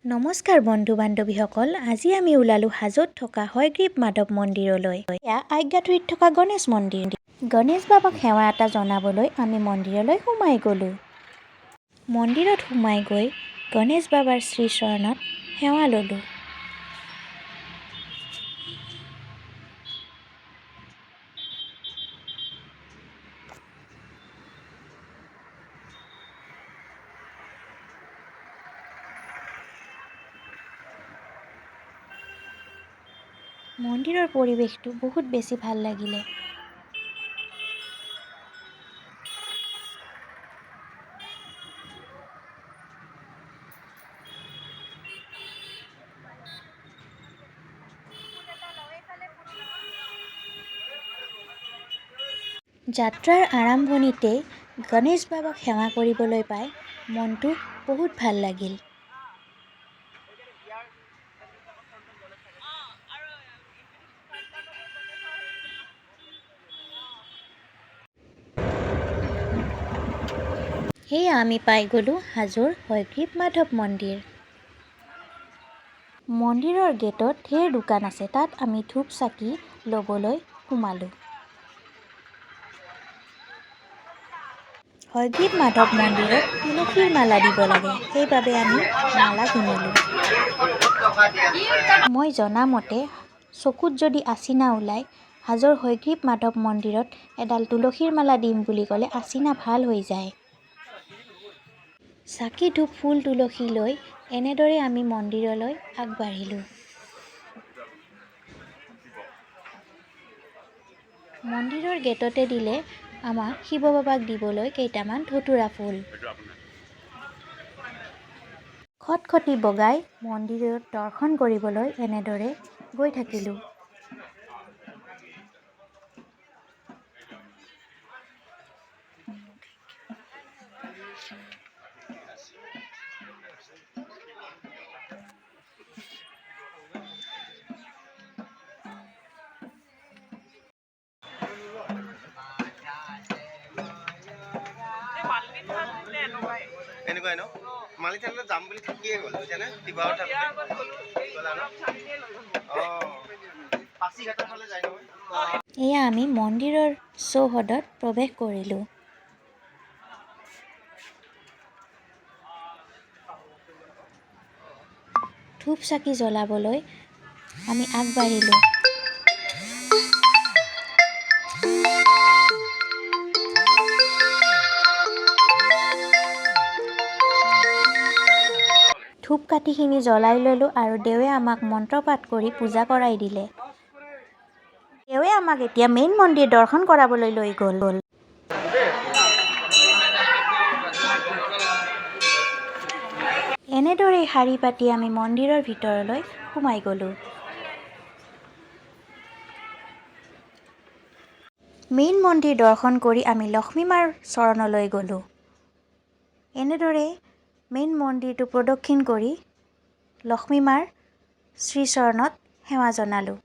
নমস্কাৰ বন্ধু বান্ধৱীসকল, আজি আমি ওলালোঁ হাজোত থকা হয়গ্ৰীৱ মাধৱ মন্দিৰলৈ। এয়া আজ্ঞাথুৰিত থকা গণেশ মন্দিৰ। গণেশ বাবাক সেৱা এটা জনাবলৈ আমি মন্দিৰলৈ সোমাই গ'লোঁ। মন্দিৰত সোমাই গৈ গণেশ বাবাৰ শ্ৰীচৰণত সেৱা ল'লোঁ। মন্দিৰৰ পৰিৱেশটো বহুত বেছি ভাল লাগিলে। যাত্ৰাৰ আৰম্ভণিতেই গণেশ বাবাক সেৱা কৰিবলৈ পাই মনটো বহুত ভাল লাগিল। সেয়া আমি পাই গ'লোঁ হাজোৰ হয়গ্ৰীৱ মাধৱ মন্দিৰ। মন্দিৰৰ গেটত ঢেৰ দোকান আছে, তাত আমি ধূপ চাকি ল'বলৈ সোমালোঁ। হয়গ্ৰীৱ মাধৱ মন্দিৰত তুলসীৰ মালা দিব লাগে, সেইবাবে আমি মালা কিনিলোঁ। মই জনামতে চকুত যদি আচিনা ওলায়, হাজোৰ হয়গ্ৰীৱ মাধৱ মন্দিৰত এডাল তুলসীৰ মালা দিম বুলি ক'লে আচিনা ভাল হৈ যায়। চাকি ধূপ ফুল তুলসী লৈ এনেদৰে আমি মন্দিৰলৈ আগবাঢ়িলোঁ। মন্দিৰৰ গেটতে দিলে আমাক শিৱ বাবাক দিবলৈ কেইটামান ধতুৰা ফুল। খটখটি বগাই মন্দিৰত দৰ্শন কৰিবলৈ এনেদৰে গৈ থাকিলোঁ। এনেকুৱাই ন মালি থাকলে যাম বুলি থাকিয়ে গ'ল বুজিছানে দিবাও থাকলে গলা ন পাছিঘাটৰ ফালে যায় নহয়। এয়া আমি মন্দিৰৰ চৌহদত প্ৰৱেশ কৰিলোঁ। ধূপ চাকি জ্বলাবলৈ আমি আগবাঢ়িলোঁ। ধূপ কাঠিখিনি জ্বলাই ল'লোঁ আৰু দেৱে আমাক মন্ত্ৰপাঠ কৰি পূজা কৰাই দিলে। দেৱে আমাক এতিয়া মেইন মন্দিৰ দৰ্শন কৰাবলৈ লৈ গ'ল। এনেদৰেই শাৰী পাতি আমি মন্দিৰৰ ভিতৰলৈ সোমাই গ'লোঁ। মেইন মন্দিৰ দৰ্শন কৰি আমি লক্ষ্মী মাৰ চৰণলৈ গ'লোঁ। এনেদৰে মেইন মন্দিৰটো প্ৰদক্ষিণ কৰি লক্ষ্মী মাৰ শ্ৰীচৰণত সেৱা জনালোঁ।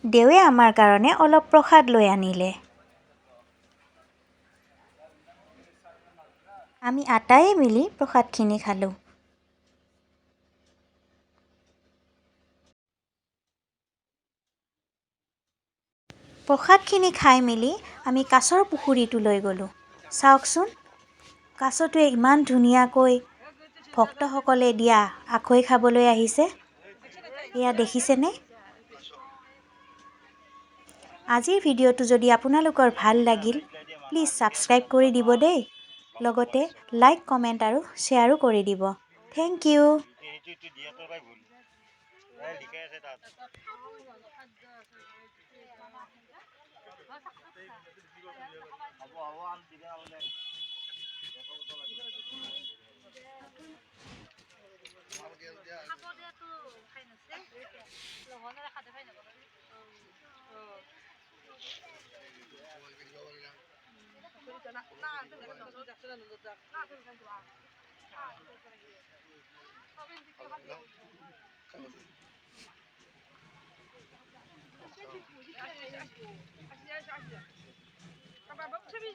দেৱে আমাৰ কাৰণে অলপ প্ৰসাদ লৈ আনিলে। আমি আটায়ে মিলি প্ৰসাদখিনি খালোঁ। প্ৰসাদখিনি খাই মেলি আমি কাছৰ পুখুৰীটোলৈ গ'লোঁ। চাওকচোন, কাছটোৱে ইমান ধুনীয়াকৈ ভক্তসকলে দিয়া আখৈ খাবলৈ আহিছে। এয়া দেখিছেনে? আজিৰ ভিডিঅ'টো যদি আপোনালোকৰ ভাল লাগিল, প্লিজ ছাবস্ক্ৰাইব কৰি দিব দেই। লগতে লাইক, কমেণ্ট আৰু শ্বেয়াৰো কৰি দিব। Thank you. Apa bang sebi